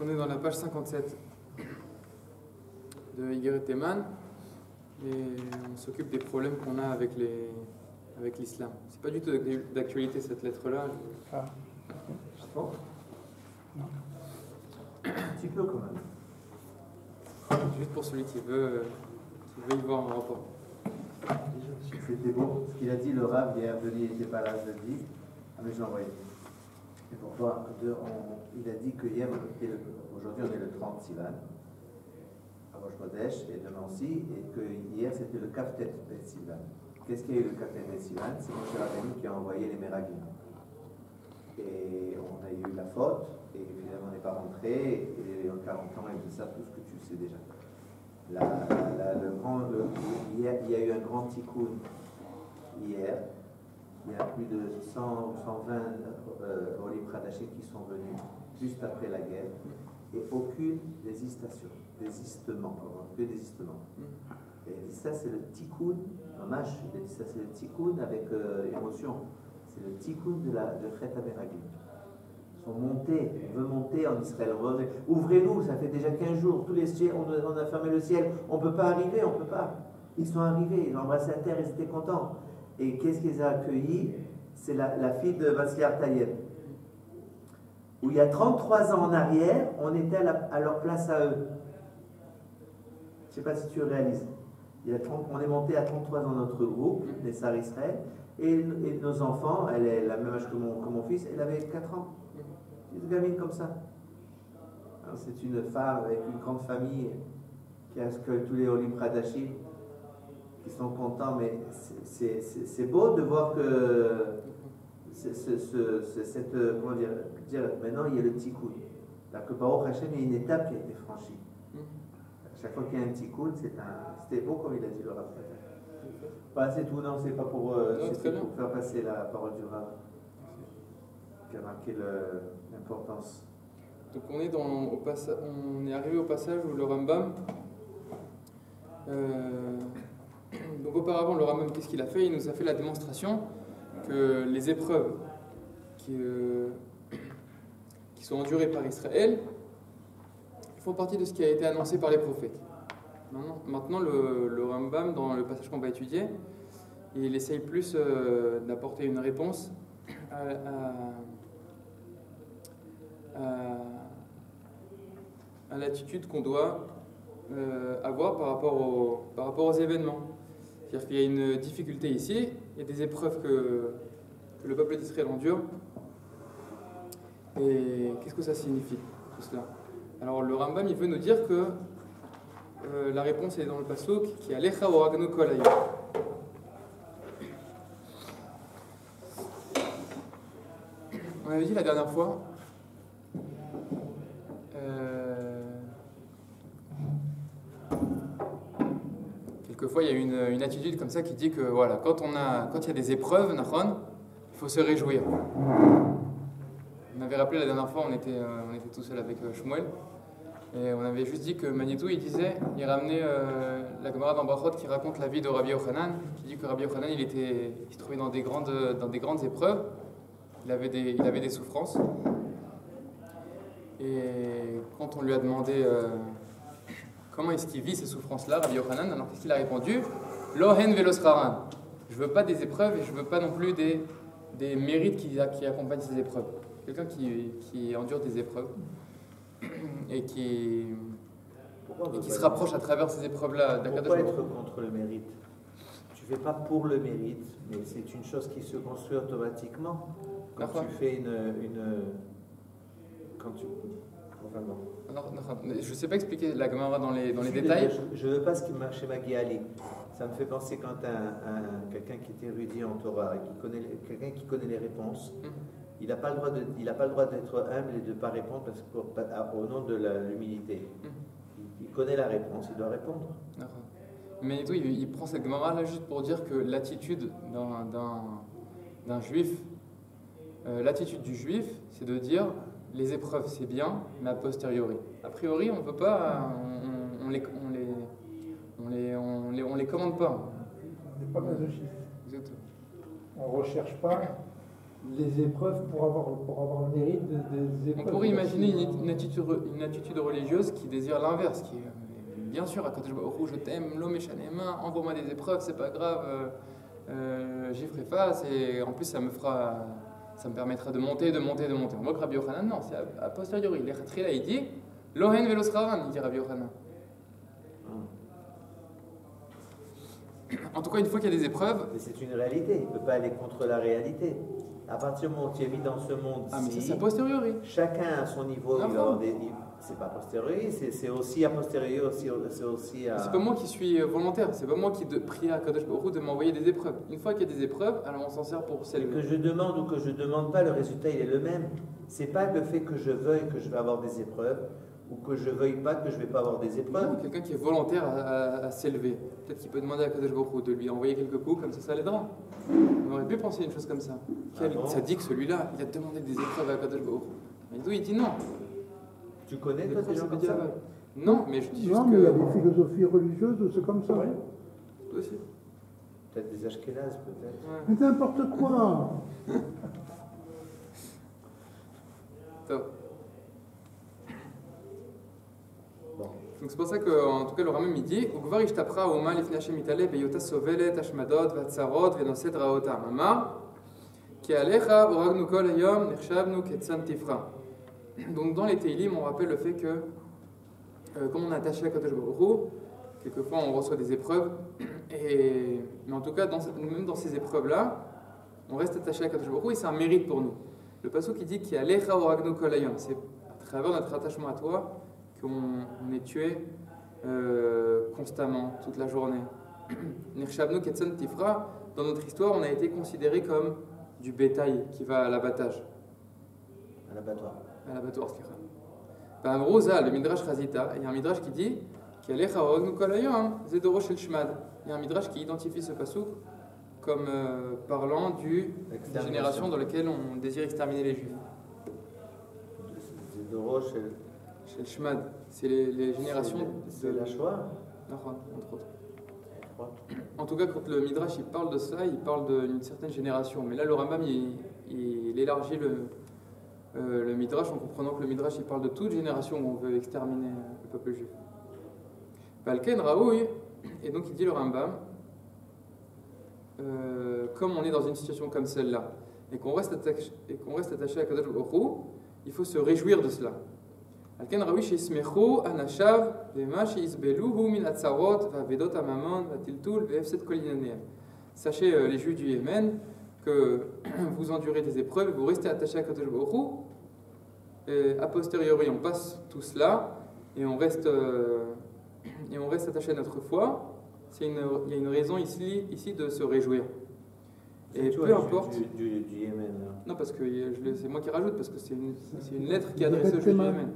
On est dans la page 57 de Igeret Eman et on s'occupe des problèmes qu'on a avec l'islam. C'est pas du tout d'actualité cette lettre-là. Ah. Bon. Non. Un petit peu quand même. Juste pour celui qui veut y voir un rapport. C'était bon. Ce qu'il a dit, le Rav, hier, Denis n'était pas là jeudi. Ah, mais je l'ai envoyé. Et pour voir, il a dit que hier, aujourd'hui on est le 30 Sivan, à Rosh Chodesh et demain aussi, et que hier c'était le Kaftet Bet Sivan. Qu'est-ce qu'il y a eu le Kaftet Bet Sivan? C'est Moshe Rabbeinu qui a envoyé les Meragim. Et on a eu la faute, et finalement on n'est pas rentré, et en 40 ans, et tout ça, tout ce que tu sais déjà. Il y a eu un grand tikkun hier. Il y a plus de 100 120 Olim Khadashim qui sont venus juste après la guerre et aucune désistement, que désistement. Et il a dit ça c'est le tikkun, Mamash, il a dit ça c'est le tikkun avec émotion, c'est le tikkun de Chet HaMeraglim. Ils sont montés, on veut monter en Israël, ouvrez-nous, ça fait déjà 15 jours, tous les ciels, on a fermé le ciel, on ne peut pas arriver, on ne peut pas. Ils sont arrivés, ils ont embrassé la terre, ils étaient contents. Et qu'est-ce qu'ils ont accueilli? C'est la fille de Vasiliar Tayeb. Où il y a 33 ans en arrière, on était à leur place à eux. Je ne sais pas si tu réalises. On est monté à 33 ans notre groupe, les Sar Israël, et nos enfants, elle est la même âge que mon fils, elle avait 4 ans. Une gamine comme ça. C'est une femme avec une grande famille qui accueille tous les Olim Khadashim qui sont contents, mais c'est beau de voir que comment dire, maintenant il y a le tikkun. Que Baruch Hashem, il y a une étape qui a été franchie. À chaque fois qu'il y a un tikkun, c'était beau comme il a dit le Rav. C'est tout, non, c'est pas pour, pour faire passer la parole du Rav qui a marqué l'importance. Donc on est arrivé au passage où le Rambam. Donc auparavant, le Rambam, qu'est-ce qu'il a fait? Il nous a fait la démonstration que les épreuves qui sont endurées par Israël font partie de ce qui a été annoncé par les prophètes. Maintenant le Rambam, dans le passage qu'on va étudier, il essaye plus d'apporter une réponse à l'attitude qu'on doit avoir par rapport aux événements. C'est-à-dire qu'il y a une difficulté ici, il y a des épreuves que le peuple d'Israël endure. Et qu'est-ce que ça signifie, tout cela? Alors le Rambam, il veut nous dire que la réponse est dans le pasuk qui est Alecha oragnu kol hayom. On avait dit la dernière fois quelquefois, il y a une attitude comme ça qui dit que voilà, quand il y a des épreuves, il faut se réjouir. On avait rappelé la dernière fois, on était tout seul avec Shmuel, et on avait juste dit que Manitou, il ramenait la Gemara dans Brachot qui raconte la vie de Rabbi Yochanan, qui dit que Rabbi Yochanan, il se trouvait dans des grandes épreuves, il avait des souffrances, et quand on lui a demandé comment est-ce qu'il vit ces souffrances-là, Rabbi Yochanan, alors qu'est-ce qu'il a répondu? Lohen velosraran. Je ne veux pas des épreuves et je ne veux pas non plus des mérites qui accompagnent ces épreuves. Quelqu'un qui endure des épreuves et qui se rapproche à travers ces épreuves-là. Pourquoi être contre le mérite? Tu ne fais pas pour le mérite, mais c'est une chose qui se construit automatiquement. Quand tu fais Enfin bon. Je ne sais pas expliquer la Gemara dans les détails. Je ne veux pas ce qui marche chez Magui Ali. Ça me fait penser quand quelqu'un qui est érudit en Torah, quelqu'un qui connaît les réponses, il n'a pas le droit d'être humble et de ne pas répondre au nom de l'humilité. Il connaît la réponse, il doit répondre. Mais tout, il prend cette Gemara là juste pour dire que l'attitude d'un juif, l'attitude du juif, c'est de dire les épreuves c'est bien, mais a posteriori. A priori, on ne peut pas, on les commande pas. On n'est pas masochiste. Exactement. On ne recherche pas les épreuves pour avoir le mérite des épreuves. On pourrait imaginer une attitude religieuse qui désire l'inverse, qui est bien sûr, à Kadosh Baruch Hu, je t'aime, l'homme main, envoie-moi des épreuves, c'est pas grave, j'y ferai face, et en plus ça me permettra de monter. On voit que Rabbi Yochanan, non, c'est a posteriori. L'Echatchila, il dit, Lohen velo schraran, il dit Rabbi Yochanan. En tout cas, une fois qu'il y a des épreuves. Mais c'est une réalité, il ne peut pas aller contre la réalité. À partir du moment où tu es mis dans ce monde-ci, Ah, mais ça, c'est a posteriori. chacun à son niveau, il va avoir c'est pas a posteriori, c'est aussi a posteriori, c'est aussi à... C'est pas moi qui suis volontaire, c'est pas moi qui prie à Kadosh Baruch Hu de m'envoyer des épreuves. Une fois qu'il y a des épreuves, alors on s'en sert pour celles que je demande ou que je demande pas, le résultat il est le même. C'est pas le fait que je veuille que je vais avoir des épreuves ou que je veuille pas que je vais pas avoir des épreuves. Non, quelqu'un qui est volontaire à s'élever, peut-être qu'il peut demander à Kadosh Baruch Hu de lui envoyer quelques coups, comme ça l'aidera. On aurait pu penser une chose comme ça. Ça dit que celui-là, il a demandé des épreuves à Kadosh Baruch Hu. Et il dit non. Tu connais toi des gens comme ça? Non, mais je dis juste non, mais il y a des philosophies religieuses où c'est comme ça. Ouais. Toi aussi. Peut-être des ashkénazes, peut-être. Ouais. Mais n'importe quoi. Top. Bon. Donc c'est pour ça qu'en tout cas le Rambam il dit Ugvar ishtapra uma lifnei Hashem mitale beyota sovelet hashmadot vatzarot venoset raotam amar ki alecha uragnu kol hayom nechshavnu ketsan tifra. Donc dans les Teilim on rappelle le fait que comme on est attaché à Kadosh Baruch Hu, quelquefois on reçoit des épreuves mais en tout cas même dans ces épreuves là on reste attaché à Kadosh Baruch Hu et c'est un mérite pour nous. Le pasuk qui dit ki alecha uragnu kol hayom, c'est à travers notre attachement à toi qu'on est tué constamment, toute la journée. Nirshavnu ketsan tifra, dans notre histoire, on a été considéré comme du bétail qui va à l'abattage. À l'abattoir. À l'abattoir, slicha. Ben, Rosa, le Midrash Chazita, il y a un Midrash qui dit Qu'Alecha oragnu kol hayom, zedoro shel shmad. Il y a un Midrash qui identifie ce pasuk comme parlant des générations dans lesquelles on désire exterminer les Juifs. Zedoro shel... Chez le Shmad, c'est les générations C'est la Shoah, entre autres. En tout cas, quand le Midrash il parle de ça, il parle d'une certaine génération. Mais là, le Rambam il élargit le Midrash en comprenant que le Midrash il parle de toute génération où on veut exterminer le peuple juif. Balken Raoui, et donc il dit le Rambam, comme on est dans une situation comme celle-là, et qu'on reste attaché à Kadosh Baruch Hu, il faut se réjouir de cela. Alken rawi sheismechu anashav vema sheisbeluhu min atzarot vavedot amamon vatiltul veefset kol inyanehem. Sachez les Juifs du Yémen que vous endurez des épreuves, vous restez attachés à Kadosh Baruch Hu. Et a posteriori, on passe tout cela et on reste attaché à notre foi. Il y a une raison ici de se réjouir. Et peu importe. Du Yémen. Là. Non, parce que c'est moi qui rajoute, parce que c'est une lettre qui est adressée aux Juifs du Yémen.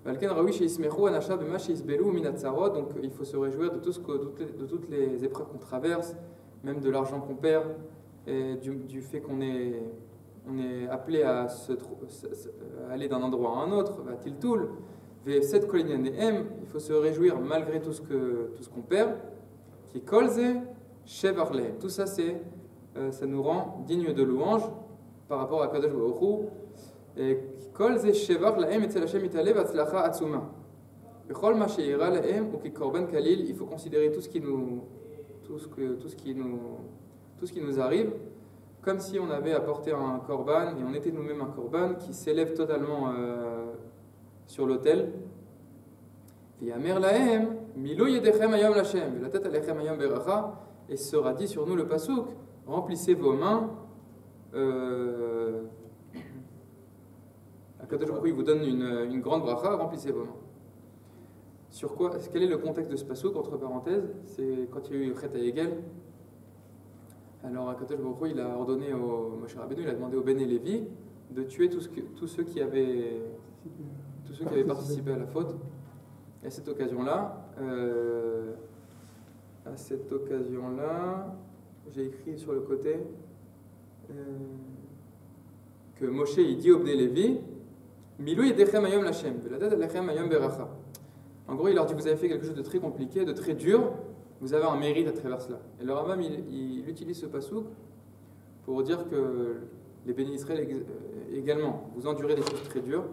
Donc il faut se réjouir de toutes les épreuves qu'on traverse, même de l'argent qu'on perd, et du fait qu'on est appelé à aller d'un endroit à un autre. Il faut se réjouir malgré tout ce qu'on perd. Tout ça, ça nous rend digne de louange par rapport à Kadosh Baruch Hu. Et il faut considérer tout ce qui nous arrive comme si on avait apporté un korban et on était nous-mêmes un korban qui s'élève totalement sur l'autel. Et sera dit sur nous le pasuk, remplissez vos mains. Akadosh Baruch Hu, il vous donne une grande bracha, remplissez vos mains. Sur quoi? Quel est le contexte de ce pasuk, entre parenthèses? C'est quand il y a eu Chet HaYegel. Alors Akadosh Baruch Hu, il a ordonné au Moshe Rabbeinu, il a demandé au Ben et Lévi de tuer tous ceux qui avaient participé à la faute. Et à cette occasion-là, j'ai écrit sur le côté que Moshe il dit au Ben Lévi, Milou yedechem hayom l'Hashem, veladat alechem hayom beracha. En gros, il leur dit vous avez fait quelque chose de très compliqué, de très dur, vous avez un mérite à travers cela. Et le Rambam il utilise ce pasuk pour dire que les bénis Israël également, vous endurez des choses très dures,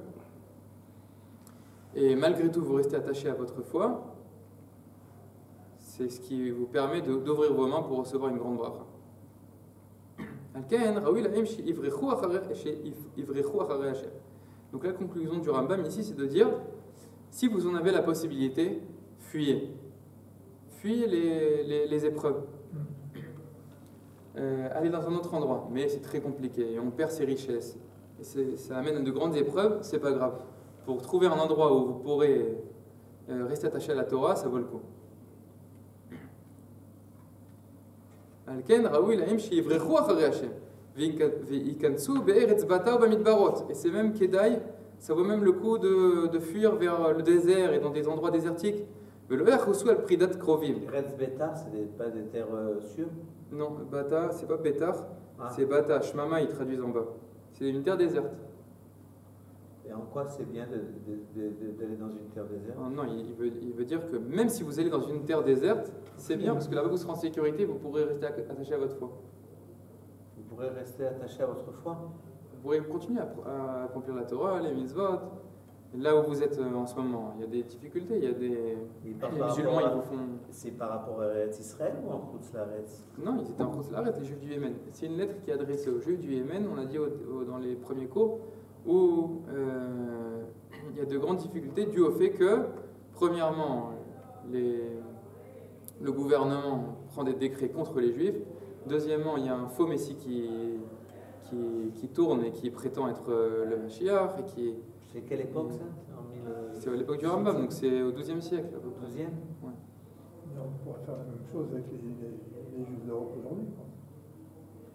et malgré tout vous restez attachés à votre foi, c'est ce qui vous permet d'ouvrir vos mains pour recevoir une grande bracha. Donc la conclusion du Rambam ici, c'est de dire, si vous en avez la possibilité, fuyez. Fuyez les épreuves. Allez dans un autre endroit, mais c'est très compliqué et on perd ses richesses. Et ça amène à de grandes épreuves, c'est pas grave. Pour trouver un endroit où vous pourrez rester attaché à la Torah, ça vaut le coup. Et c'est même Kedaï, ça vaut même le coup de fuir vers le désert et dans des endroits désertiques. Eretz Betar, c'est pas des terres sûres? Non, Bata, c'est pas Betar, c'est Bata, Shmama, ils traduisent en bas. C'est une terre déserte. Et en quoi c'est bien d'aller dans une terre déserte? Non, il veut dire que même si vous allez dans une terre déserte, c'est bien parce que là-bas vous serez en sécurité, vous pourrez rester attaché à votre foi. Vous pourrez rester attaché à votre foi? Vous pourrez continuer à accomplir la Torah, les mitzvot. Là où vous êtes en ce moment, il y a des difficultés, il y a des musulmans, ils vous font... C'est par rapport à Eretz Israël ou en Chutz Laaretz? Non, ils étaient en Chutz Laaretz, les Juifs du Yémen. C'est une lettre qui est adressée aux Juifs du Yémen, on a dit dans les premiers cours, où il y a de grandes difficultés dues au fait que, premièrement, le gouvernement prend des décrets contre les Juifs. Deuxièmement, il y a un faux messie qui tourne et qui prétend être le Mashiach et qui... C'est quelle époque ça? C'est à l'époque du Rambam, donc c'est au XIIe siècle. Au XIIe? Ouais. On pourrait faire la même chose avec les Juifs d'Europe aujourd'hui.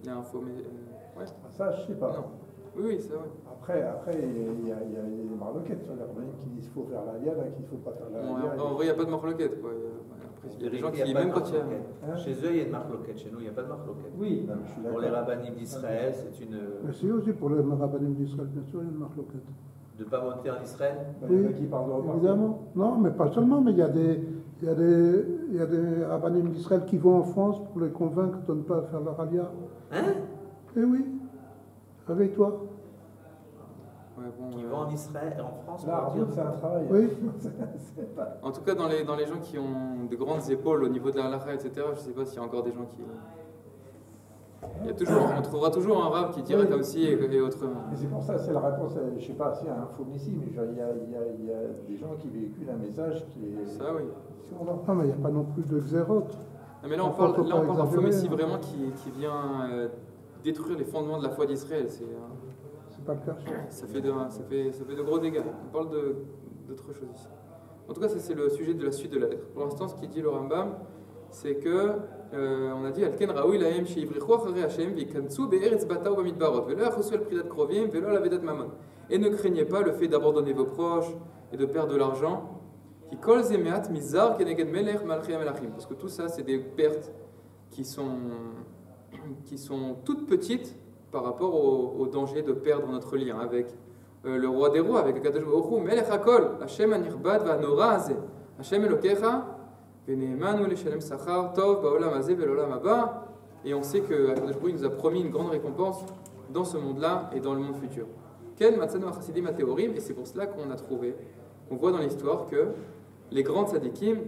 Il y a un faux... ouais. Ça, je sais pas. Non. Oui, c'est vrai. Après, il y a des marloquettes sur la Romaine qui disent qu'il faut faire la Liade, qu'il ne faut pas faire la Liade. En vrai, il n'y a pas de marloquette, quoi. Il y a des gens qui, même quand il y a... Chez eux, il y a une marloquette. Chez nous, il n'y a pas de marloquette. Oui, je suis d'accord. Pour les rabbinim d'Israël, c'est une... Mais c'est aussi pour les rabbinim d'Israël, bien sûr, il y a une marloquette. De ne pas monter en Israël? Oui, qui parlent de repartir. évidemment. Non, mais pas seulement, mais il y a des rabbinim d'Israël qui vont en France pour les convaincre de ne pas faire leur alia. Hein? Eh oui, réveille-toi. Ouais, bon, Qui vont en Israël, en France? Là, pour dire... c'est un travail. Oui. En tout cas, dans les gens qui ont de grandes épaules au niveau de la halakha, etc., je ne sais pas s'il y a encore des gens qui... on trouvera toujours un rab qui dirait comme si et autrement. Et c'est pour ça, c'est la réponse, je ne sais pas s'il y a un faux messie, mais il y a des gens qui véhiculent un message qui est... Ça, oui. Non, mais il n'y a pas non plus de xérote. Non, mais là, on parle d'un faux messie vraiment qui vient détruire les fondements de la foi d'Israël. C'est pas le cas. Ça fait de gros dégâts. On parle d'autre chose ici. En tout cas, ça, c'est le sujet de la suite de la lettre. Pour l'instant, ce qu'il dit le Rambam, c'est que on a dit Alken Raoui Lahem Sheivrichu Acharei Hashem Vikantsu Be'eretz Bata Ubamidbarot Velo Yachosu El Pridat Krovim Velo Al Avedat Mammon. Et ne craignez pas le fait d'abandonner vos proches et de perdre de l'argent. Ki Kol Zemeat Mizar Keneged Melech Malchei Melachim. Parce que tout ça, c'est des pertes qui sont toutes petites par rapport au danger de perdre notre lien avec le roi des rois, avec Akadosh Baruch Hu. Melech Hakol Hashem Anirbad V'Anora Hazeh Hashem Elokecha. Et on sait que Akadosh Baruch Hu nous a promis une grande récompense dans ce monde-là et dans le monde futur. Et c'est pour cela qu'on voit dans l'histoire que les grands tzadikim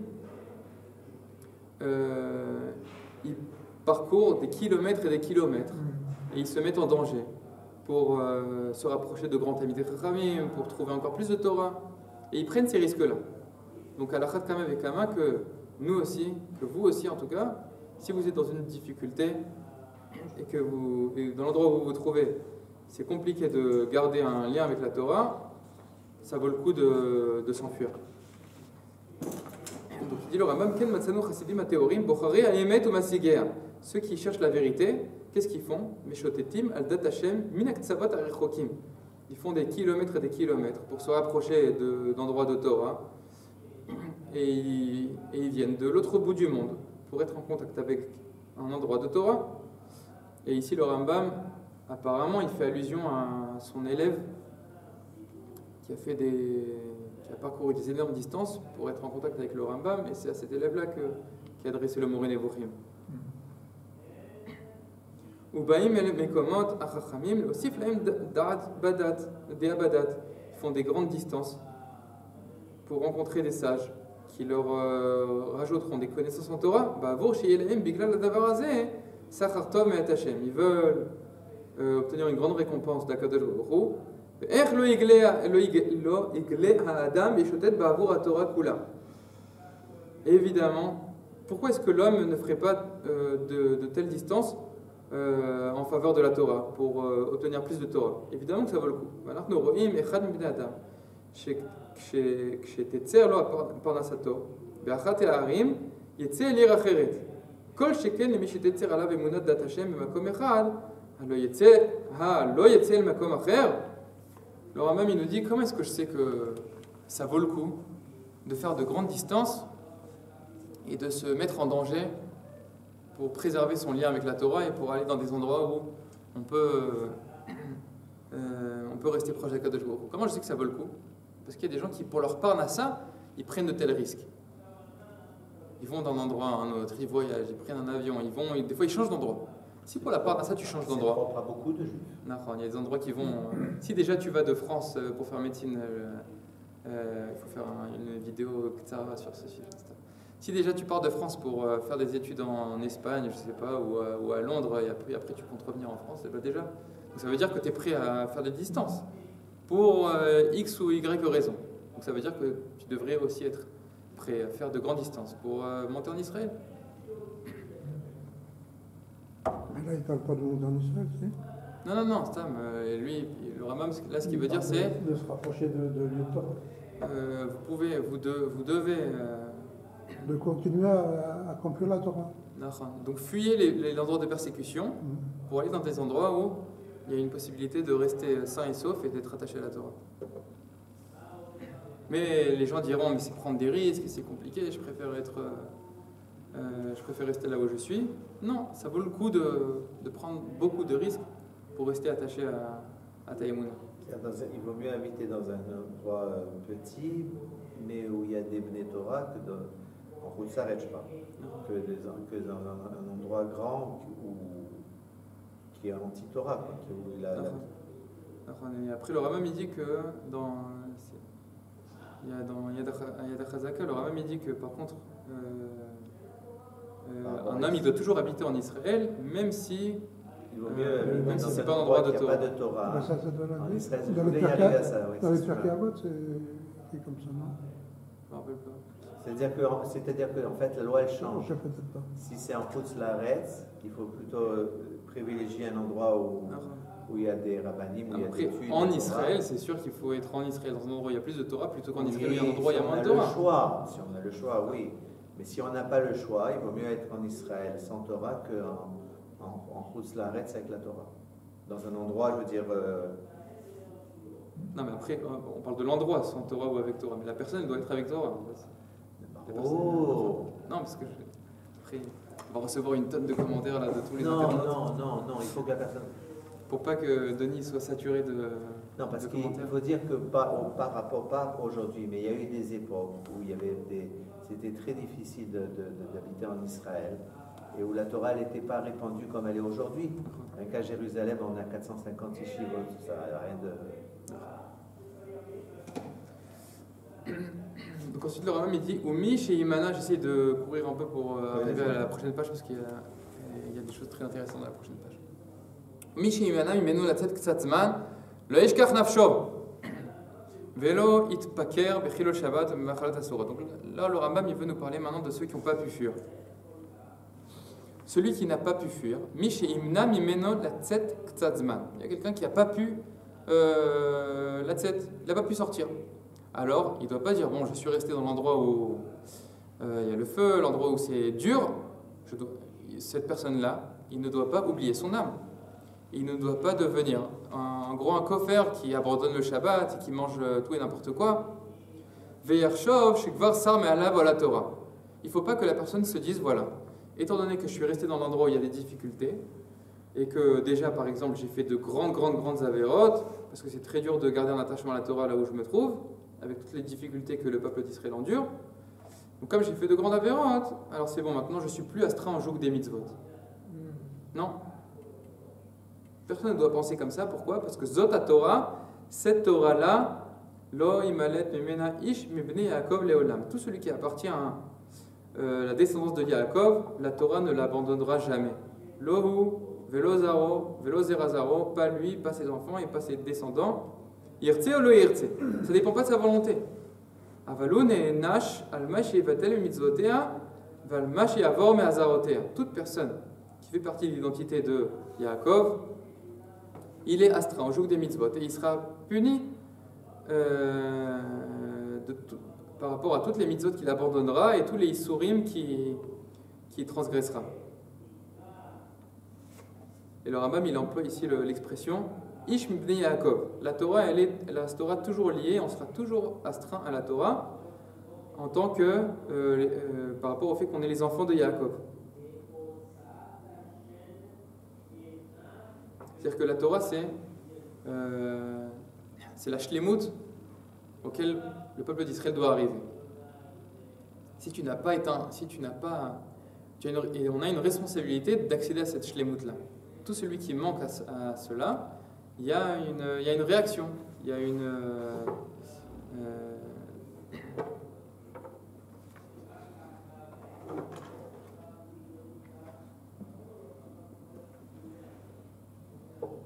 ils parcourent des kilomètres et des kilomètres et ils se mettent en danger pour se rapprocher de grands Talmidei Chachamim, pour trouver encore plus de Torah, et ils prennent ces risques-là. Donc à la Chat Kama Vekama que nous aussi, que vous aussi en tout cas, si vous êtes dans une difficulté et dans l'endroit où vous vous trouvez, c'est compliqué de garder un lien avec la Torah, ça vaut le coup de s'enfuir. Donc il dit le Rambam, Ken Matzanu Chasidim Ateorim Bochare Haemet Umasigea. Ceux qui cherchent la vérité, qu'est-ce qu'ils font? Meshotetim al dat Hashem min aktsavat arechokim. Ils font des kilomètres et des kilomètres pour se rapprocher d'endroits de Torah. Et ils viennent de l'autre bout du monde pour être en contact avec un endroit de Torah. Et ici, le Rambam, apparemment, il fait allusion à son élève qui a parcouru des énormes distances pour être en contact avec le Rambam. Et c'est à cet élève-là qui a adressé le Moreh Nevuchim. ובאים אל מקומות החכמים להוסיף להם דעת בדת, דעה בדת. Ils font des grandes distances pour rencontrer des sages qui leur rajouteront des connaissances en Torah. בעבור שיהיה להם בגלל הדבר הזה שכר טוב מאת השם. Ils veulent obtenir une grande récompense d'Akadosh Baruch Hu. ואיך לא יגלה האדם וישוטט בעבור התורה כולה. Évidemment, pourquoi est-ce que l'homme ne ferait pas de telles distances en faveur de la Torah, pour obtenir plus de Torah? Évidemment que ça vaut le coup. אנחנו רואים אחד מבני אדם כשתצר לו פרנסתו באחת הערים יצא אל עיר אחרת. כל שכן למי שתצר עליו אמונת דת השם במקום אחד, הלא יצא אל מקום אחר. Le Rambam il nous dit comment est-ce que je sais que ça vaut le coup de faire de grandes distances et de se mettre en danger pour préserver son lien avec la Torah et pour aller dans des endroits où on peut rester proche d'Akadosh Baruch Hu. Comment je sais que ça vaut le coup? Parce qu'il y a des gens qui, pour leur parnassa, ils prennent de tels risques. Ils vont d'un endroit à un autre, ils voyagent, ils prennent un avion, des fois ils changent d'endroit. Si pour la parnassa tu changes d'endroit, c'est propre à beaucoup de juifs. il y a des endroits qui vont. Si déjà tu vas de France pour faire médecine, il faut faire une vidéo sur ce sujet. Si déjà tu pars de France pour faire des études en Espagne, je sais pas, ou à Londres, et après tu comptes revenir en France, et ben déjà. Donc ça veut dire que tu es prêt à faire des distances pour X ou Y raison. Donc ça veut dire que tu devrais aussi être prêt à faire de grandes distances pour monter en Israël. Mais là, il ne parle pas de monter en Israël, tu sais. Non, Stam, lui, le Rambam, là ce qu'il veut dire c'est. De se rapprocher de l'Utah. Vous devez. De continuer à accomplir la Torah. Donc fuyez les endroits de persécution pour aller dans des endroits où il y a une possibilité de rester sain et sauf et d'être attaché à la Torah. Mais les gens diront mais c'est prendre des risques, c'est compliqué, je préfère rester là où je suis. Non, ça vaut le coup de prendre beaucoup de risques pour rester attaché à ta émouna. Il vaut mieux habiter dans un endroit petit, mais où il y a des Bnei Torah que en route s'arrête pas, que dans un endroit grand qui est anti-Torah, où il a. Et après le Rambam il dit que dans Yad HaChazaka, le Rambam il dit que par contre un homme il doit toujours habiter en Israël, même si il vaut mieux même si c'est pas un endroit endroit de Torah. Pas de Torah. Ben ça doit En l'être. Israël, Dans je voulais y arriver à ça. Dans les Pirkei Avot, c'est comme ça, non? Je me rappelle pas. C'est-à-dire que en fait la loi elle change. Je ne sais peut-être pas. Si c'est en Chutz Laaretz, il faut plutôt privilégier un endroit où il y a des rabbanim, où il y a des études. En Israël, c'est sûr qu'il faut être en Israël, dans un endroit où il y a plus de Torah, plutôt qu'en Israël où il y a un endroit où il y a moins de Torah. Si on a le choix, oui. Mais si on n'a pas le choix, il vaut mieux être en Israël sans Torah qu'en Chutz Laaretz avec la Torah. Dans un endroit, je veux dire. Non, mais après, on parle de l'endroit, sans Torah ou avec Torah. Mais la personne elle doit être avec Torah. Oh! Non, parce que après, on va recevoir une tonne de commentaires là, de tous les internautes. Non, il faut que la personne. Pour pas que Denis soit saturé de. Non, parce qu'il faut dire que pas aujourd'hui, mais il y a eu des époques où c'était très difficile d'habiter en Israël et où la Torah n'était pas répandue comme elle est aujourd'hui. À Jérusalem, on a 450 yeshivot, ça n'a rien de. Donc ensuite le Rambam il dit Oumi chez Imana, j'essaie de courir un peu pour arriver à la prochaine page parce qu'il y a des choses très intéressantes dans la prochaine page. Oumi chez Imana, Imenu latzet ktsat zman, lo yishkach nafsho, velo itpaker bechilol shabbat machalat asura. Donc là le Rambam il veut nous parler maintenant de ceux qui n'ont pas pu fuir. Celui qui n'a pas pu fuir, Mi chez Imna mimeno latzet ktsat zman. Il y a quelqu'un qui n'a pas pu latzet, il n'a pas pu sortir. Alors, il ne doit pas dire, bon, je suis resté dans l'endroit où il y a le feu, l'endroit où c'est dur. Cette personne-là, il ne doit pas oublier son âme. Il ne doit pas devenir un coffre qui abandonne le Shabbat et qui mange tout et n'importe quoi. Il ne faut pas que la personne se dise, voilà, étant donné que je suis resté dans l'endroit où il y a des difficultés, et que déjà, par exemple, j'ai fait de grandes avérotes, parce que c'est très dur de garder un attachement à la Torah là où je me trouve, avec toutes les difficultés que le peuple d'Israël endure. Donc comme j'ai fait de grandes avérotes, alors c'est bon, maintenant je ne suis plus astreint au joug des mitzvot. Non. Personne ne doit penser comme ça. Pourquoi? Parce que Zot Torah, cette Torah-là, Lo imalet mimena ish mibne Yaakov leolam. Tout celui qui appartient à la descendance de Yaakov, la Torah ne l'abandonnera jamais. Lohu, velo zaro, velo zerazaro, pas lui, pas ses enfants et pas ses descendants. Irtse ou lo irtse. Ça ne dépend pas de sa volonté. Avalou ne nash al mashi vatel mitzvotea val mashi avor me azarotea. Toute personne qui fait partie de l'identité de Yaakov, il est astreint au joug des mitzvot et il sera puni par rapport à toutes les mitzvot qu'il abandonnera et tous les isurim qui transgressera. Et le Rambam, il emploie ici l'expression Ish mibnei Yaakov. La Torah, elle restera toujours liée, on sera toujours astreint à la Torah en tant que par rapport au fait qu'on est les enfants de Yaakov. C'est-à-dire que la Torah, c'est la shlemut auquel le peuple d'Israël doit arriver. Si tu n'as pas et on a une responsabilité d'accéder à cette shlemut-là. Tout celui qui manque à cela, il y a une réaction, il y a une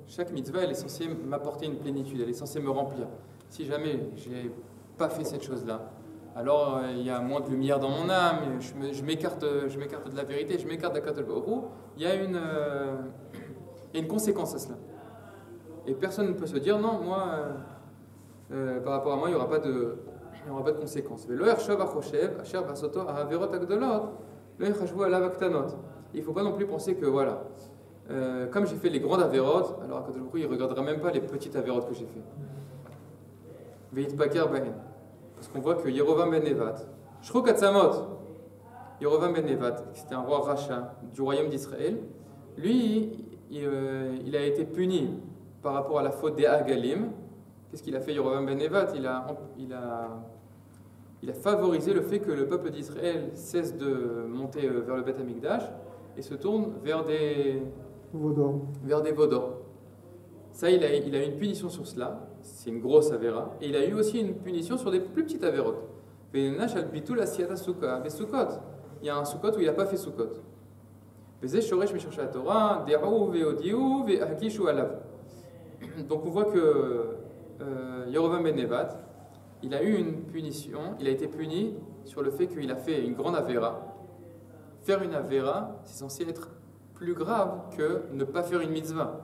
chaque mitzvah, elle est censée m'apporter une plénitude, elle est censée me remplir. Si jamais j'ai pas fait cette chose-là, alors il y a moins de lumière dans mon âme, je m'écarte de la vérité, je m'écarte d'Akadosh Baruch Hu. Il y a une conséquence à cela. Et personne ne peut se dire non, moi, par rapport à moi, il n'y aura pas de conséquence. Il ne faut pas non plus penser que voilà. Comme j'ai fait les grandes avérotes, alors à Kadosh Baruch Hu, il ne regardera même pas les petites avérotes que j'ai fait. Parce qu'on voit que Yerovam ben Nevat, Shruk Atzamot, Yerovam ben Nevat, c'était un roi rachat du royaume d'Israël, lui, il a été puni par rapport à la faute des Hagalim. Qu'est-ce qu'il a fait, Yerovam ben Nevat? Il a favorisé le fait que le peuple d'Israël cesse de monter vers le Beth Amikdash et se tourne vers des vaudors. Ça, il a eu une punition sur cela, c'est une grosse avéra, et il a eu aussi une punition sur des plus petites avérotes. Il y a un Sukkot où il n'a pas fait Sukkot. Donc on voit que Yerovam ben Nevat, il a eu une punition, il a été puni sur le fait qu'il a fait une grande avéra. Faire une avéra, c'est censé être plus grave que ne pas faire une mitzvah.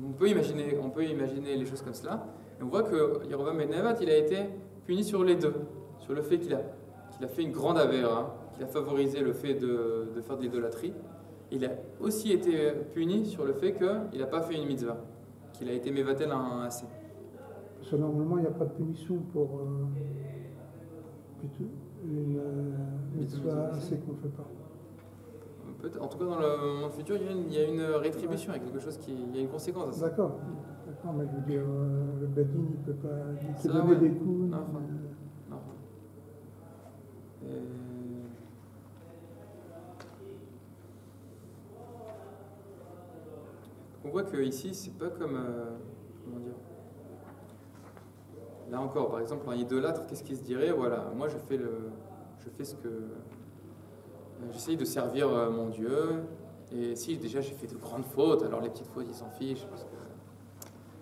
On peut imaginer les choses comme cela. Et on voit que Yerovam ben Nevat, il a été puni sur les deux. Sur le fait qu'il a fait une grande avéra, qu'il a favorisé le fait de faire de l'idolâtrie. Il a aussi été puni sur le fait qu'il n'a pas fait une mitzvah, qu'il a été mévatel un assez. Parce que normalement, il n'y a pas de punition pour une mitzvah assez qu'on ne fait pas. En tout cas, dans le monde futur, il y a une rétribution, il y a quelque chose il y a une conséquence à ça. D'accord, mais je veux dire, le Bedin, il ne peut pas te donner des coups. Non. On voit que ici, c'est pas comme comment dire. Là encore, par exemple, un idolâtre, qu'est-ce qu'il se dirait? Voilà, moi je fais ce que j'essaye de servir mon Dieu, et si déjà j'ai fait de grandes fautes, alors les petites fautes ils s'en fichent, parce que,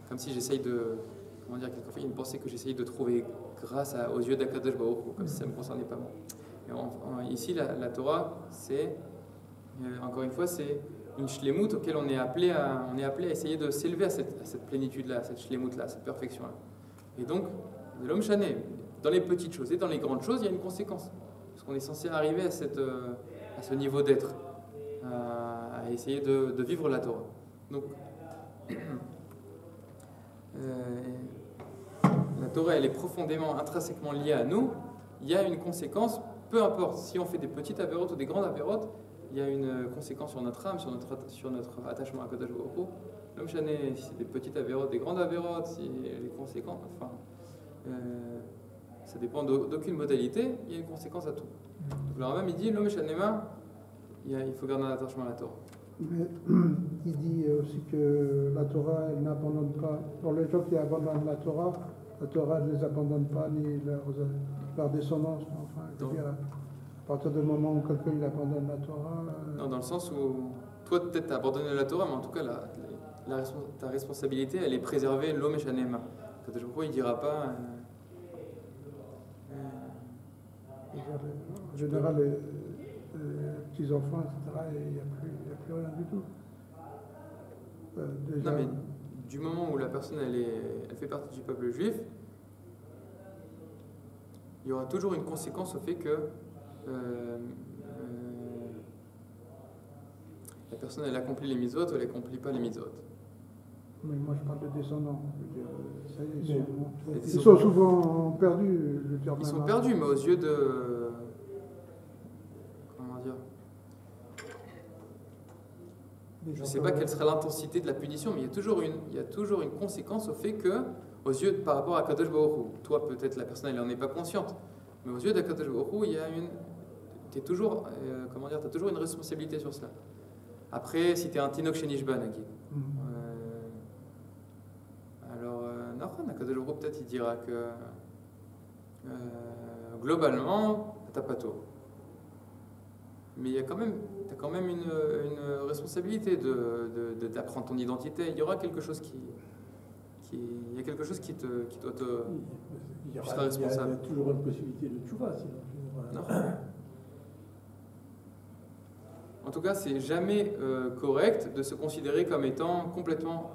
comme si j'essaye de, comment dire, quelquefois il y a une pensée que j'essaye de trouver grâce aux yeux d'Akadosh Baruch Hu, comme si ça ne me concernait pas moi. Et ici la Torah, c'est encore une fois, c'est une shlemut auquel on est appelé à essayer de s'élever à cette plénitude-là, à cette shlemut-là, à cette perfection-là. Et donc, de l'homme chané, dans les petites choses et dans les grandes choses, il y a une conséquence. Parce qu'on est censé arriver à ce niveau d'être, à essayer de vivre la Torah. Donc, la Torah, elle est profondément, intrinsèquement liée à nous. Il y a une conséquence, peu importe si on fait des petites avérotes ou des grandes avérotes, il y a une conséquence sur notre âme, sur notre attachement à Kadosh Baruch Hu. L'homme chané, si c'est des petites avérotes, des grandes avérotes, si les conséquences, enfin, ça dépend d'aucune modalité, il y a une conséquence à tout. Donc le Rambam il dit, l'homme chanéma, il faut garder un attachement à la Torah. Mais il dit aussi que la Torah, elle n'abandonne pas. Pour les gens qui abandonnent la Torah ne les abandonne pas, ni leur descendance. Enfin, je veux dire, à partir du moment où quelqu'un il abandonne la Torah. Non, dans le sens où toi, peut-être, tu as abandonné la Torah, mais en tout cas, ta responsabilité, elle est préservée, l'homme et Shanema. Quand il ne dira pas. En général, les petits-enfants, etc., il n'y a plus rien du tout. Déjà, Non, mais du moment où la personne elle fait partie du peuple juif, il y aura toujours une conséquence au fait que la personne elle accomplit les mitzvot ou elle n'accomplit pas les mitzvot. mais moi, je parle de descendants. Je veux dire, ça y est, Les ils sont souvent perdus. Je veux dire, Ils sont même, perdus, mais aux yeux de. Comment dire? Je ne sais pas quelle sera l'intensité de la punition, mais il y a toujours une conséquence au fait que, aux yeux par rapport à Kadosh Baruch Hu, toi peut-être la personne elle n'en est pas consciente, mais aux yeux de Kadosh Baruch Hu, il y a t'es toujours, t'as toujours une responsabilité sur cela. Après, si tu es un Tinok Shenishban, alors, Nachon, Kadosh Baruch Hu, peut-être il dira que globalement, t'as pas tort. Mais tu as quand même une responsabilité d'apprendre ton identité. Il y aura quelque chose il y a quelque chose qui doit te. Il y tu seras responsable. a toujours une possibilité de tchouva, sinon. Non. En tout cas, c'est jamais correct de se considérer comme étant complètement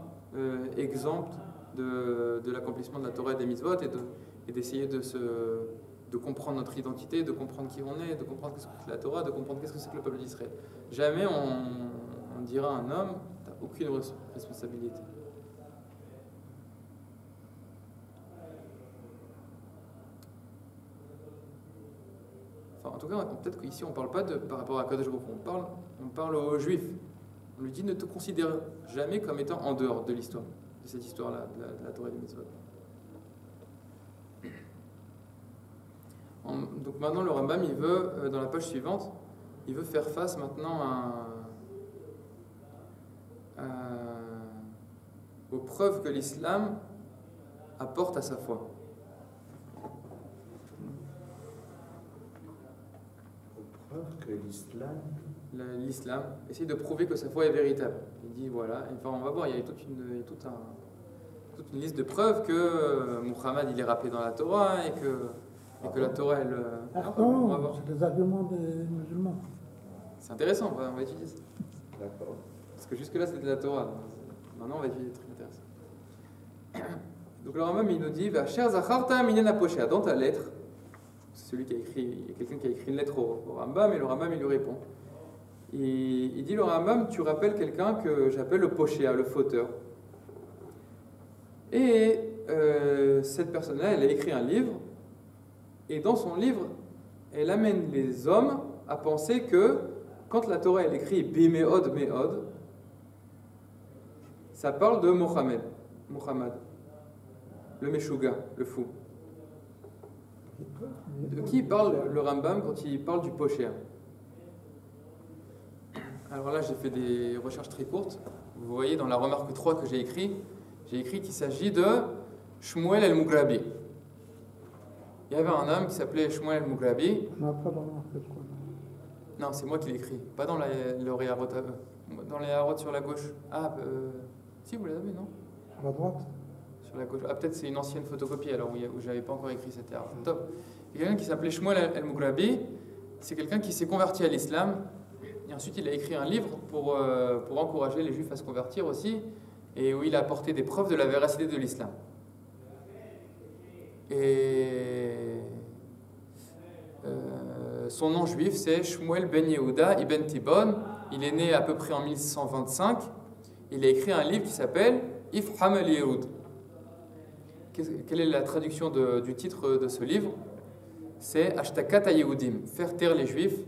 exempt de l'accomplissement de la Torah et des mitzvot et d'essayer de comprendre notre identité, de comprendre qui on est, de comprendre ce que c'est la Torah, de comprendre qu'est-ce que c'est que le peuple d'Israël. Jamais on dira à un homme, tu n'as aucune responsabilité. Enfin, en tout cas, peut-être qu'ici on ne parle pas par rapport à Kadosh Baruch Hu, on parle aux Juifs. On lui dit ne te considère jamais comme étant en dehors de l'histoire, de cette histoire-là, de la Torah et des mitzvot. Donc maintenant, le Rambam, il veut, dans la page suivante, il veut faire face maintenant aux preuves que l'islam apporte à sa foi. Aux preuves que L'islam essaye de prouver que sa foi est véritable. Il dit voilà, enfin on va voir, il y a toute une liste de preuves que Muhammad il est rappelé dans la Torah et que la Torah elle. On va voir. C'est des arguments des musulmans. C'est intéressant, on va étudier ça. D'accord. Parce que jusque-là c'était de la Torah. Maintenant on va étudier des trucs intéressants. Donc le Rambam il nous dit Cher Zacharta Minena Poshea, dans ta lettre, c'est celui qui a écrit, il y a quelqu'un qui a écrit une lettre au Rambam et le Rambam il lui répond. Il dit le Rambam, tu rappelles quelqu'un que j'appelle le Poshea, le fauteur. Et cette personne-là, elle a écrit un livre. Et dans son livre, elle amène les hommes à penser que quand la Torah elle écrit Bimeod Meod, ça parle de Mohammed, le Meshuga, le fou. De qui parle le Rambam quand il parle du Poshea? Alors là, j'ai fait des recherches très courtes. Vous voyez dans la remarque 3 que j'ai écrit qu'il s'agit de Shmuel el-Mughrabi. Il y avait un homme qui s'appelait Shmuel el-Mughrabi. On n'a pas dans la 3. Non, c'est moi qui l'ai écrit. Pas dans les Harot, dans les Harot sur la gauche. Si, vous les avez, non? À la droite. Sur la gauche. Peut-être c'est une ancienne photocopie alors où j'avais pas encore écrit cette erreur. Top. Il y a quelqu'un qui s'appelait Shmuel el-Mughrabi. C'est quelqu'un qui s'est converti à l'islam. Et ensuite, il a écrit un livre pour encourager les Juifs à se convertir aussi, et où il a apporté des preuves de la véracité de l'islam. Et son nom juif, c'est Shmuel ben Yehuda ibn Tibon. Il est né à peu près en 1125. Il a écrit un livre qui s'appelle Ifham el-Yehud. Quelle est la traduction du titre de ce livre? C'est Ashtakat ha-Yehudim, faire taire les Juifs.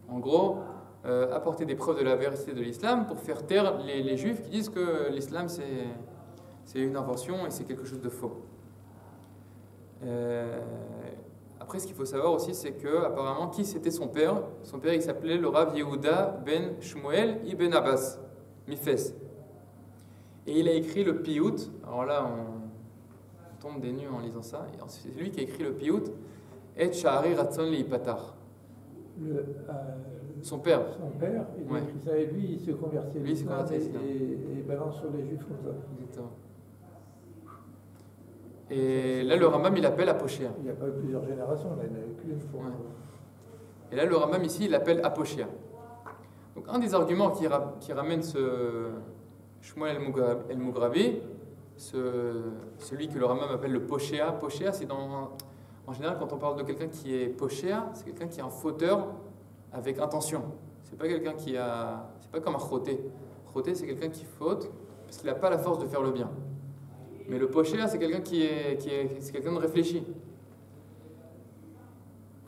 En gros, apporter des preuves de la véracité de l'islam pour faire taire les Juifs qui disent que l'islam c'est une invention et c'est quelque chose de faux. Après, ce qu'il faut savoir aussi, c'est que apparemment, qui c'était son père? Son père, il s'appelait le Rav Yehuda ben Shmuel ibn Abbas, Mifes. Et il a écrit le Piyut. Alors là, on tombe des nues en lisant ça. C'est lui qui a écrit le Piyut. Et Sha'ari Ratzon li Patar. Son père. Son père, il a Ouais. écrit ça et lui, il se convertit à Lui, il se l'islam convertit à l'islam. et balance sur les juifs comme ça. Exactement. Et là, le Rambam, il appelle Apochéa. Il n'y a pas eu plusieurs générations, là, il n'y en a eu qu'une fois. Ouais. Et là, le Rambam, ici, il appelle Apochéa. Donc, un des arguments qui ramène ce Shmuel el-Mughrabi, celui que le Rambam appelle le Pochéa. Pochéa, c'est en général, quand on parle de quelqu'un qui est Pochéa, c'est quelqu'un qui est un fauteur avec intention. C'est pas quelqu'un qui a. C'est pas comme un Choté. Choté, c'est quelqu'un qui faute parce qu'il n'a pas la force de faire le bien. Mais le Pochéa, c'est quelqu'un c'est quelqu'un de réfléchi.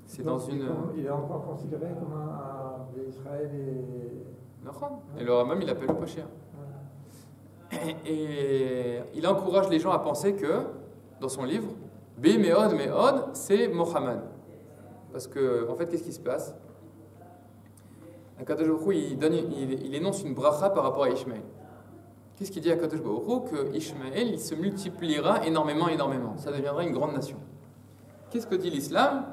C'est dans Donc, une. il est encore considéré comme un d'Israël et. Et le Rambam, il appelle le Pochéa. Et il encourage les gens à penser que, dans son livre, Bi Meod Meod, c'est Mohammed. Parce que, en fait, qu'est-ce qui se passe? Akadosh Baruch Hu, il énonce une bracha par rapport à Ishmaël. Qu'est-ce qu'il dit à Akadosh Baruch Hu? Que Ishmaël, il se multipliera énormément. Ça deviendra une grande nation. Qu'est-ce que dit l'islam?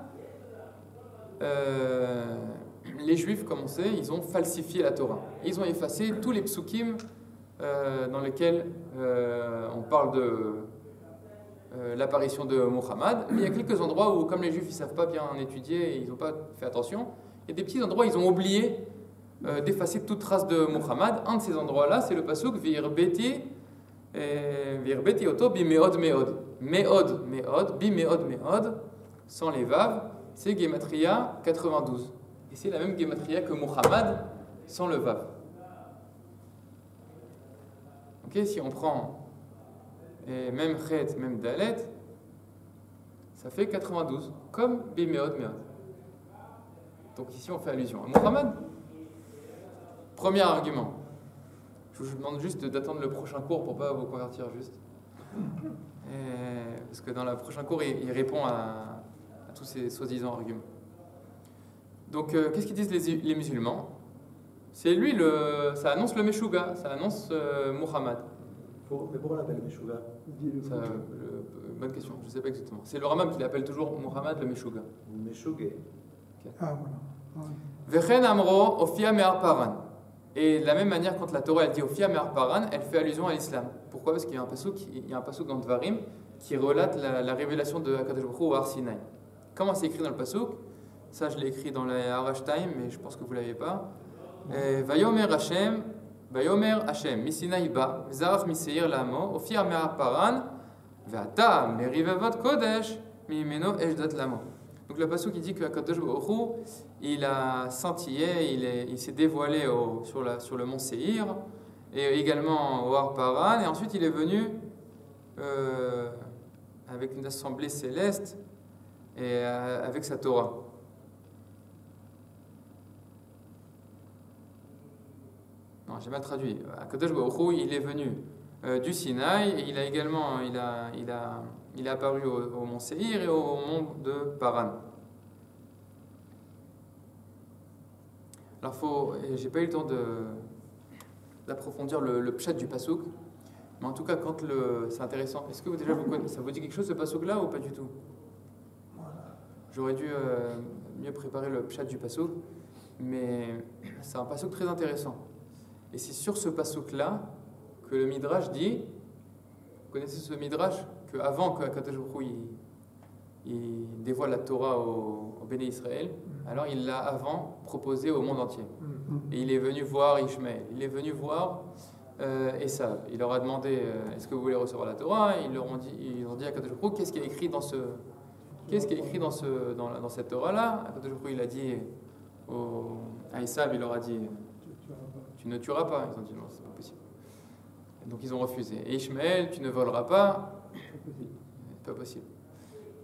Les Juifs, comme on sait, ils ont falsifié la Torah. Ils ont effacé tous les psukim dans lesquels on parle de l'apparition de Muhammad. Mais il y a quelques endroits où, comme les Juifs ne savent pas bien étudier et ils n'ont pas fait attention, il y a des petits endroits où ils ont oublié d'effacer toute trace de Muhammad. Un de ces endroits-là, c'est le pasuk Virbeti Oto Bi Meod Meod. Meod Meod, Bi Meod Meod, sans les vav, c'est Gematria 92. Et c'est la même Gematria que Muhammad sans le vav. Ok, si on prend même Chet, même Dalet, ça fait 92, comme Bimeod Meod. Donc ici on fait allusion à Muhammad. Premier argument. Je vous demande juste d'attendre le prochain cours pour ne pas vous convertir juste. Parce que dans le prochain cours, il répond à tous ces soi-disant arguments. Donc qu'est-ce qu'ils disent les musulmans? C'est lui, ça annonce le Meshuga, ça annonce Muhammad. Mais pourquoi on l'appelle Meshuga? Bonne question, je ne sais pas exactement. C'est le Rambam qui l'appelle toujours Muhammad le Meshuga. Meshugé. Ah, voilà. Vechen Amro, Ofia Me'ar Paran. Et de la même manière, quand la Torah elle dit Ofia Me'ar Paran, elle fait allusion à l'islam. Pourquoi? Parce qu'il y a un pasuk dans Dvarim qui relate la révélation de Akadosh Baruch Hu au Har Sinaï. Comment c'est écrit dans le pasuk? Ça, je l'ai écrit dans le Harash Time, mais je pense que vous ne l'avez pas. Vayomer Hashem, Misinaï ba, Zarach Miseir Lamo, Ofia Me'ar Paran, Ve'ata Merivavot Kodesh, Mimeno Ejdat Lamo. Donc le pasuk qui dit que Akadosh Baruch Hu, il a scintillé, il s'est dévoilé sur le mont Seir, et également au Har Paran, et ensuite il est venu avec une assemblée céleste et avec sa Torah. Non, j'ai mal traduit. Akadosh Baruch Hu, il est venu du Sinaï et il est apparu au mont Seir et au mont de Paran. Alors j'ai pas eu le temps d'approfondir le pshat du pasuk, mais en tout cas c'est intéressant. Est-ce que ça vous dit quelque chose ce pasuk là ou pas du tout? J'aurais dû mieux préparer le pshat du pasuk, mais c'est un pasuk très intéressant. Et c'est sur ce pasuk-là que le Midrash dit, vous connaissez ce Midrash, qu'avant que Akadosh Baruch Hu il dévoile la Torah au Béné Israël, alors il l'a avant proposé au monde entier. Et il est venu voir Ishmaël, il est venu voir Esav. Il leur a demandé est-ce que vous voulez recevoir la Torah? Ils ont dit à Akadosh Baruch Hu qu'est-ce qui est écrit dans cette Torah-là? Akadosh Baruch Hu il a dit à Esav, il leur a dit tu ne tueras pas. Ils ont dit non, c'est pas possible. Et donc ils ont refusé. Et Ishmaël, tu ne voleras pas. C'est pas possible.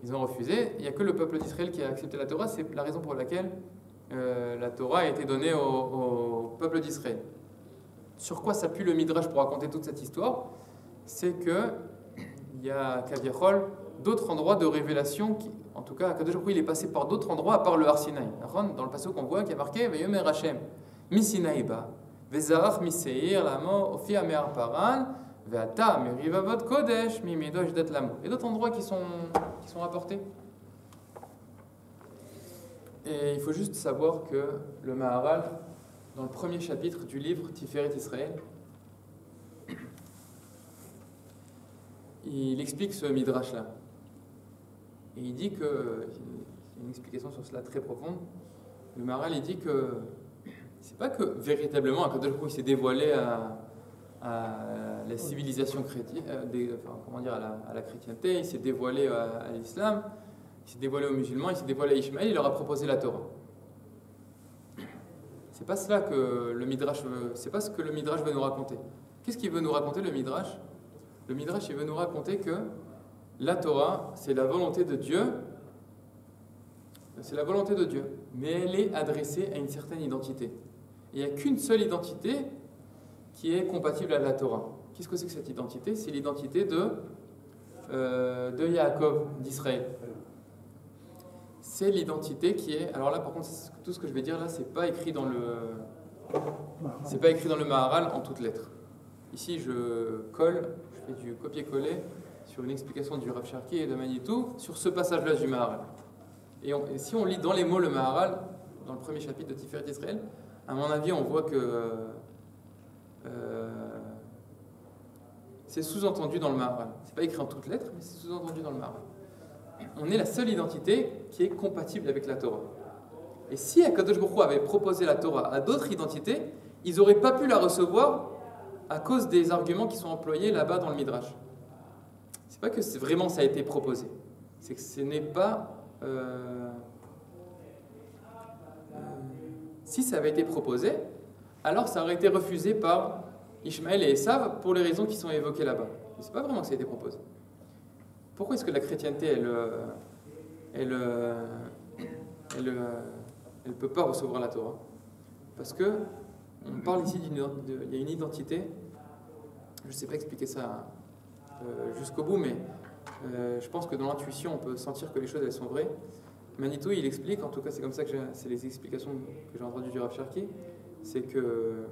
Ils ont refusé. Il n'y a que le peuple d'Israël qui a accepté la Torah. C'est la raison pour laquelle la Torah a été donnée au peuple d'Israël. Sur quoi s'appuie le Midrash pour raconter toute cette histoire? C'est que il y a Kaviachol d'autres endroits de révélation, en tout cas, Akadosh Baruch Hu, il est passé par d'autres endroits à part le Har Sinaï. Dans le passage qu'on voit, qui est marqué Vayomer Hashem, mi Sinaï ba, vezarach mi seir lamo, ofia me'ar paran, ve'ata mi rivavot kodesh, mi medosh dat lamo. Et d'autres endroits qui sont rapportés. Et il faut juste savoir que le Maharal, dans le premier chapitre du livre Tiferet Israël, il explique ce midrash-là. Et il dit que, c'est une explication sur cela très profonde, le Maharal il dit que c'est pas que véritablement Akadosh Baruch Hu s'est dévoilé à la civilisation chrétienne, à la chrétienté, il s'est dévoilé à l'islam, il s'est dévoilé aux musulmans, il s'est dévoilé à Ishmaël, il leur a proposé la Torah. C'est pas cela que le midrash veut, c'est pas ce que le midrash veut nous raconter. Qu'est-ce qu'il veut nous raconter le midrash? Le midrash il veut nous raconter que la Torah, c'est la volonté de Dieu. C'est la volonté de Dieu, mais elle est adressée à une certaine identité. Il n'y a qu'une seule identité qui est compatible à la Torah. Qu'est-ce que c'est que cette identité? C'est l'identité de Yaakov, d'Israël. C'est l'identité qui est... Alors là, par contre, tout ce que je vais dire là, c'est pas écrit dans le Maharal en toutes lettres. Ici, je fais du copier-coller sur une explication du Rav Cherki et de Manitou sur ce passage-là du Maharal. Et si on lit dans les mots le Maharal, dans le premier chapitre de Tiferet Israël, à mon avis, on voit que c'est sous-entendu dans le Maharal. C'est pas écrit en toutes lettres, mais c'est sous-entendu dans le Maharal. On est la seule identité qui est compatible avec la Torah. Et si Akadosh Baruch Hu avait proposé la Torah à d'autres identités, ils n'auraient pas pu la recevoir à cause des arguments qui sont employés là-bas dans le Midrash. C'est pas que vraiment ça a été proposé. C'est que ce n'est pas... si ça avait été proposé, alors ça aurait été refusé par Ishmaël et Esav pour les raisons qui sont évoquées là-bas. Mais c'est pas vraiment que ça a été proposé. Pourquoi est-ce que la chrétienté, elle peut pas recevoir la Torah? Parce que on parle ici il y a une identité. Je ne sais pas expliquer ça jusqu'au bout, mais je pense que dans l'intuition, on peut sentir que les choses elles sont vraies. Manitou, il explique, en tout cas c'est comme ça que c'est les explications que j'ai entendues du Rav Cherki, c'est que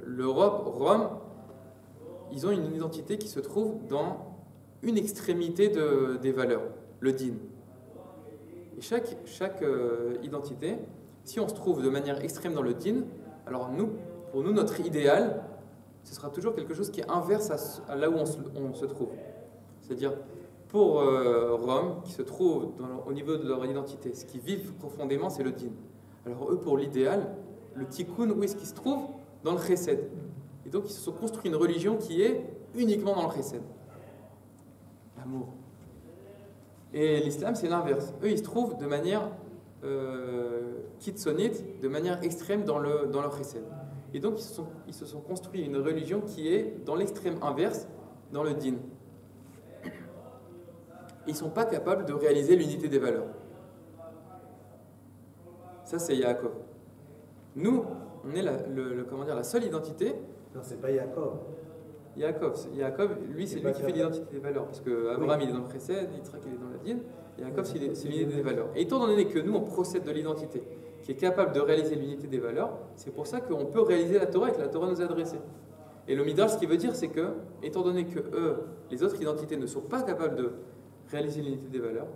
l'Europe, Rome, ils ont une identité qui se trouve dans une extrémité des valeurs, le din. Et chaque identité, si on se trouve de manière extrême dans le din, alors pour nous, notre idéal, ce sera toujours quelque chose qui est inverse à là où on se trouve. C'est-à-dire, pour Rome, qui se trouve au niveau de leur identité, ce qu'ils vivent profondément, c'est le din. Alors eux, pour l'idéal, le tikkun, où est-ce qu'ils se trouvent? Dans le chesed. Et donc, ils se sont construits une religion qui est uniquement dans le chesed. L'amour. Et l'islam, c'est l'inverse. Eux, ils se trouvent de manière kitsonite, de manière extrême dans leur chesed. Et donc, ils se sont construits une religion qui est dans l'extrême inverse, dans le din. Ils ne sont pas capables de réaliser l'unité des valeurs. Ça, c'est Yaakov. Nous, on est la seule identité. Non, c'est pas Yaakov. Yaakov, lui, c'est lui qui fait l'identité des valeurs. Parce que Abraham, il est dans le Chesed, Yitzhak, il est dans la Din. Yaakov, c'est l'unité des valeurs. Et étant donné que nous, on procède de l'identité, qui est capable de réaliser l'unité des valeurs, c'est pour ça qu'on peut réaliser la Torah et que la Torah nous a adressé. Et le Midrash, ce qui veut dire, c'est que, étant donné que eux, les autres identités, ne sont pas capables de réaliser l'unité des valeurs,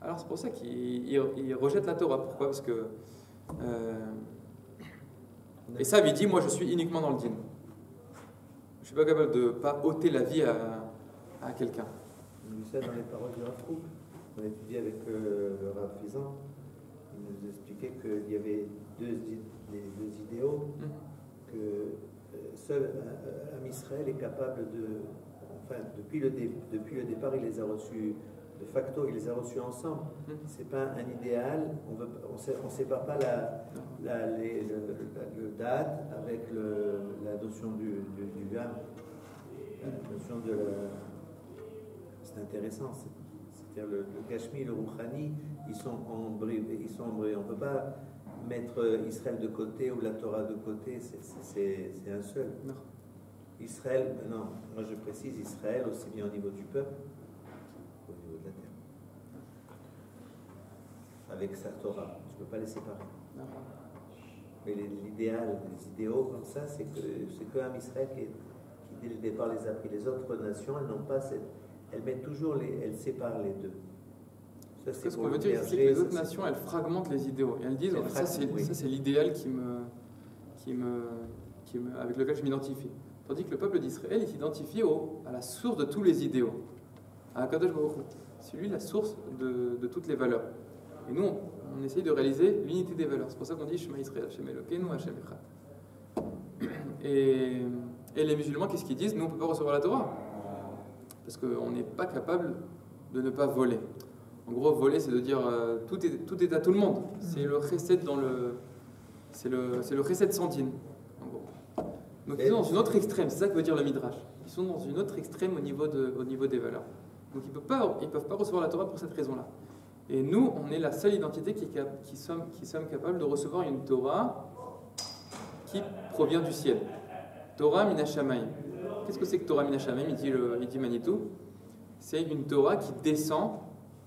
alors c'est pour ça qu'ils rejettent la Torah. Pourquoi? Parce que... et ça, il dit, moi, je suis uniquement dans le din. Je ne suis pas capable de ne pas ôter la vie à quelqu'un. On lit ça dans les paroles du Rav Kook. On a étudié avec le Rav Fizan. Il nous expliquait qu'il y avait deux idéaux, que seul Am Israël est capable de... Enfin, depuis le départ, il les a reçus, de facto, il les a reçus ensemble. Ce n'est pas un idéal, on ne sépare pas le date avec la notion du gam. La notion de c'est intéressant, c'est-à-dire le Gashmi, le Rouhani, ils sont embrayés. On ne peut pas mettre Israël de côté ou la Torah de côté, c'est un seul. Non. Israël, non, moi je précise Israël aussi bien au niveau du peuple au niveau de la terre. Avec sa Torah, je ne peux pas les séparer. Mais l'idéal, les idéaux comme ça, c'est qu'un Israël qui, dès le départ, les a pris. Les autres nations, elles n'ont pas cette. Elles mettent toujours elles séparent les deux. Ça, ce qu'on veut dire, c'est que les autres nations, elles fragmentent les idéaux. Et elles disent, ça c'est l'idéal avec lequel je m'identifie. Tandis que le peuple d'Israël, il s'identifie à la source de tous les idéaux. À Akadosh Baruch Hu. C'est lui la source de toutes les valeurs. Et nous, on essaye de réaliser l'unité des valeurs. C'est pour ça qu'on dit Shema Israël, Hashem Elokeinu, Hashem Echad. Et les musulmans, qu'est-ce qu'ils disent? Nous, on ne peut pas recevoir la Torah. Parce qu'on n'est pas capable de ne pas voler. En gros, voler, c'est de dire tout est à tout le monde. C'est le chesed c'est le chesed sans dîne, en gros. Donc ils sont dans une autre extrême, c'est ça que veut dire le Midrash. Ils sont dans une autre extrême au niveau des valeurs. Donc ils ne peuvent pas recevoir la Torah pour cette raison-là. Et nous, on est la seule identité qui sommes capables de recevoir une Torah qui provient du ciel. Torah Min Hashamayim. Qu'est-ce que c'est que Torah Min Hashamayim? Il dit Manitou. C'est une Torah qui descend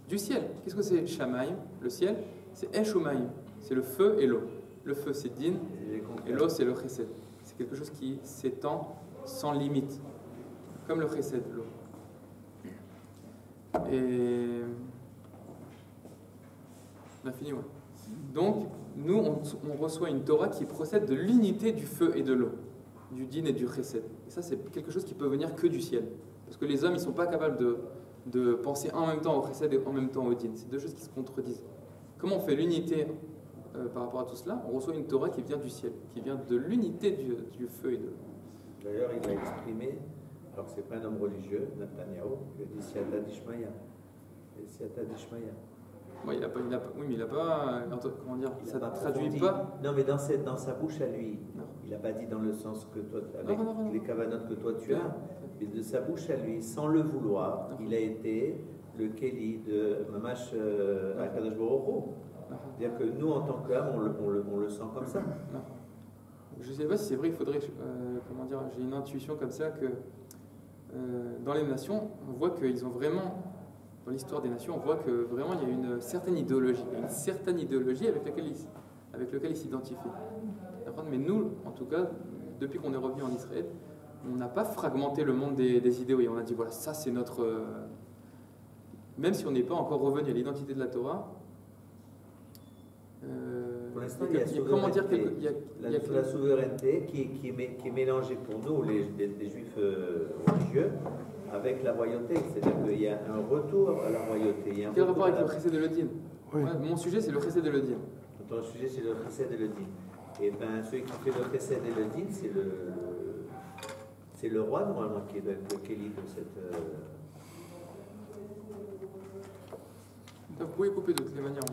du ciel. Qu'est-ce que c'est Shamayim, le ciel? C'est Esh Umayim. C'est le feu et l'eau. Le feu, c'est Din, et l'eau, c'est le Chesed. C'est quelque chose qui s'étend sans limite, comme le Chesed, l'eau. Et on a fini, ouais. Donc, nous, on reçoit une Torah qui procède de l'unité du feu et de l'eau, du Din et du Chesed. Et ça, c'est quelque chose qui peut venir que du ciel. Parce que les hommes, ils ne sont pas capables de penser en même temps au Chesed et en même temps au Din. C'est deux choses qui se contredisent. Comment on fait l'unité par rapport à tout cela? On reçoit une Torah qui vient du ciel, qui vient de l'unité du feu et de l'eau. D'ailleurs, il a exprimé, alors que ce n'est pas un homme religieux, Netanyahu, il a dit Siata Dishmaya. Siata Dishmaya. Oui, mais il n'a pas. Comment dire? Ça ne traduit pas. Non, mais dans sa bouche à lui, non. Il n'a pas dit dans le sens que toi, avec non. Les kavanotes que toi tu as, mais de sa bouche à lui, sans le vouloir, non. Il a été le Kéli de Mamash Akadosh Baruch Hu. C'est-à-dire que nous, en tant qu'âme, on le sent comme ça. Non. Je ne sais pas si c'est vrai, il faudrait. Comment dire? J'ai une intuition comme ça que dans les nations, on voit qu'ils ont vraiment. Dans l'histoire des nations, on voit que vraiment il y a une certaine idéologie. Il y a une certaine idéologie avec laquelle ils s'identifient. Mais nous, en tout cas, depuis qu'on est revenu en Israël, on n'a pas fragmenté le monde des idéaux et on a dit voilà, ça c'est notre. Même si on n'est pas encore revenu à l'identité de la Torah. Pour l'instant, il y a la souveraineté qui est mélangée pour nous, les juifs religieux, avec la royauté. C'est-à-dire qu'il y a un retour à la royauté. Quel rapport avec le Chesed de l'Odin? Oui. Mon sujet, c'est le Chesed de l'Odin. Ton sujet, c'est le Chesed de l'Odin. Et bien, celui qui fait le Chesed de l'Odin, c'est le roi, normalement, qui doit être le Kéli de cette. Vous pouvez couper de toutes les manières.